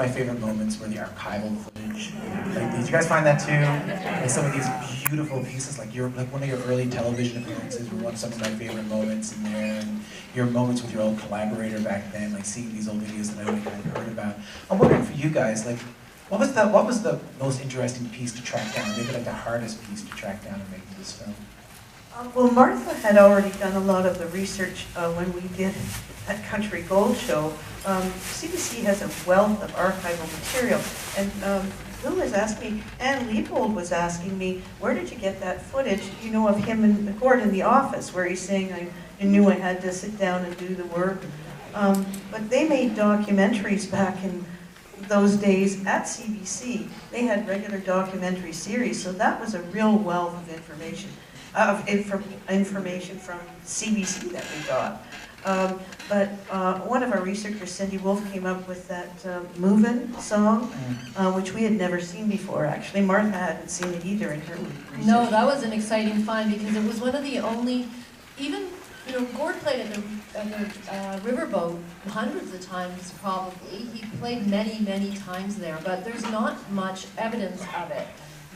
My favorite moments were the archival footage. Like, did you guys find that too? Like some of these beautiful pieces, like one of your early television appearances were some of my favorite moments in there, and your moments with your old collaborator back then, like seeing these old videos that I only kind of heard about. I'm wondering for you guys, like, what was the most interesting piece to track down? Maybe like the hardest piece to track down in making this film? Well, Martha had already done a lot of the research when we did that Country Gold show. CBC has a wealth of archival material, and Bill was asking me, Ann Leopold was asking me, where did you get that footage, you know, of him and Gord in the office, where he's saying, I knew I had to sit down and do the work. But they made documentaries back in those days at CBC. They had regular documentary series, so that was a real wealth of information. Information from CBC that we got. But one of our researchers, Cindy Wolf, came up with that Movin' song, which we had never seen before, actually. Martha hadn't seen it either in her research. No, that was an exciting find because it was one of the only, even, you know, Gord played at the Riverboat hundreds of times probably. He played many, many times there, but there's not much evidence of it.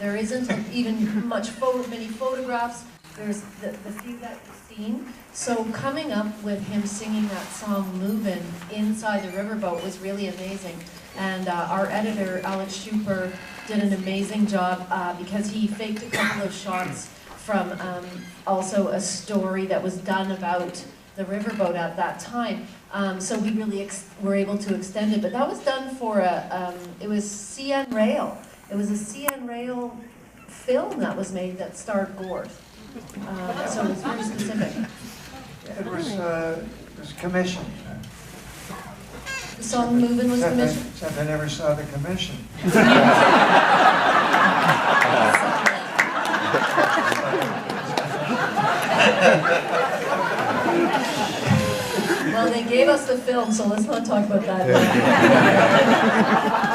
There isn't even many photographs. There's the few that we've seen. So coming up with him singing that song "Movin'" inside the riverboat was really amazing. And our editor, Alex Schuper, did an amazing job because he faked a couple of shots from also a story that was done about the riverboat at that time. So we really were able to extend it. But that was done for it was CN Rail. It was a CN Rail film that was made that starred Gord. So it was very specific. It was commissioned. The song "Movin'" was commissioned? Except I never saw the commission. Well, they gave us the film, so let's not talk about that.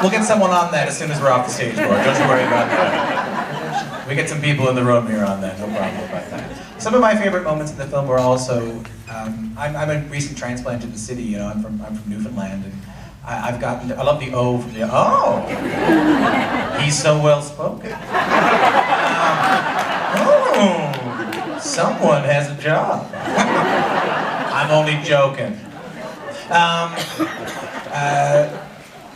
We'll get someone on that as soon as we're off the stage, Gord. Don't you worry about that. We get some people in the room here on that, no problem about that. Some of my favorite moments in the film were also, I'm a recent transplant to the city, you know, I'm from Newfoundland, and I love the O from the, oh! He's so well spoken. Oh, someone has a job. I'm only joking.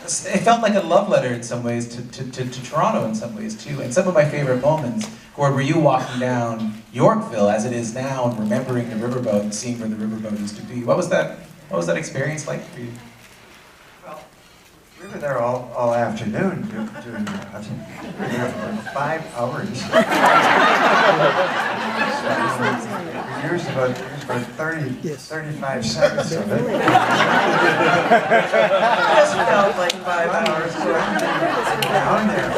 It felt like a love letter in some ways to Toronto in some ways too. And some of my favorite moments, Gord, were you walking down Yorkville as it is now and remembering the riverboat and seeing where the riverboat used to be. What was that experience like for you? Well, we were there all afternoon doing that. We were there for 5 hours. We used about 35 seconds of it. It just felt like 5 hours. Down there,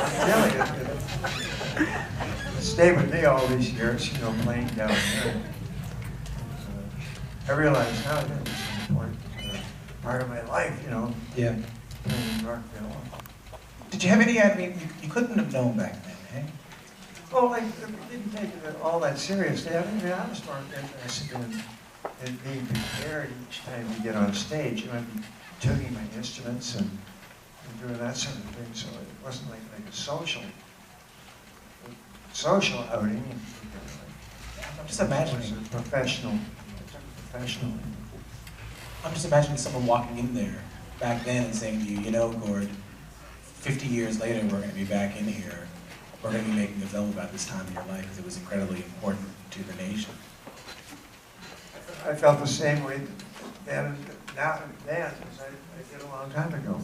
it stayed with me all these years, you know, playing down there. I realized how that was an important part of my life, you know. Yeah. In Yorkville. Did you have any, I mean, you couldn't have known back then, eh? Well, I didn't take it all that seriously. I mean, I was more interested in being prepared each time you get on stage. You know, I'd be tuning my instruments and doing that sort of thing. So it wasn't like a social outing. I'm just imagining. It was a professional. I'm just imagining someone walking in there back then and saying to you, you know, Gord, 50 years later we're going to be back in here. We're going to be making a film about this time in your life because it was incredibly important to the nation. I felt the same way then as I did a long time ago.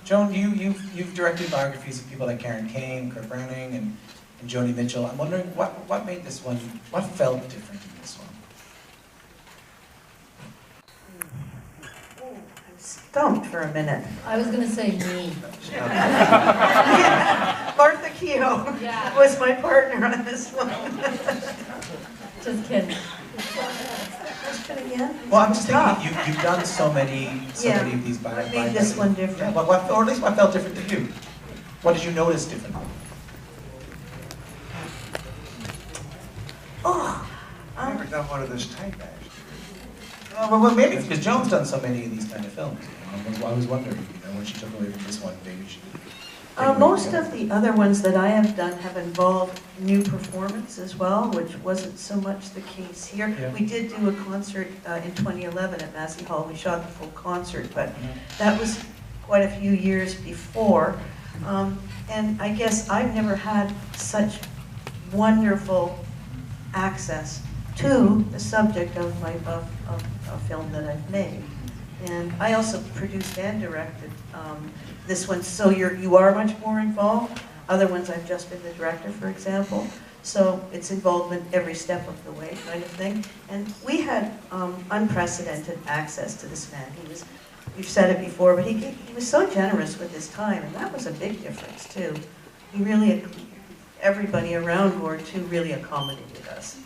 Joan, you've directed biographies of people like Karen Kane, Kurt Browning, and Joni Mitchell. I'm wondering what made this one, what felt different in this one? Stumped for a minute. I was going to say me. Martha Keogh was my partner on this one. Just kidding. Question again? Well, I'm just thinking, you've done so many of these biographies. What made this one different? Yeah, or at least what felt different to you? What did you notice differently? Oh, I've never done one of this type, actually. Well, maybe because Joan's done so many of these kind of films. You know, I was wondering, when she took away from this one, maybe she. Most of the other ones that I have done have involved new performance as well, which wasn't so much the case here. Yeah. We did do a concert in 2011 at Massey Hall. We shot the full concert, but that was quite a few years before. And I guess I've never had such wonderful access to the subject of a film that I've made. And I also produced and directed this one, so you are much more involved. Other ones I've just been the director, for example. So it's involvement every step of the way kind of thing. And we had unprecedented access to this man. We've said it before, but he was so generous with his time, and that was a big difference too. He really, everybody around Gord too really accommodated us.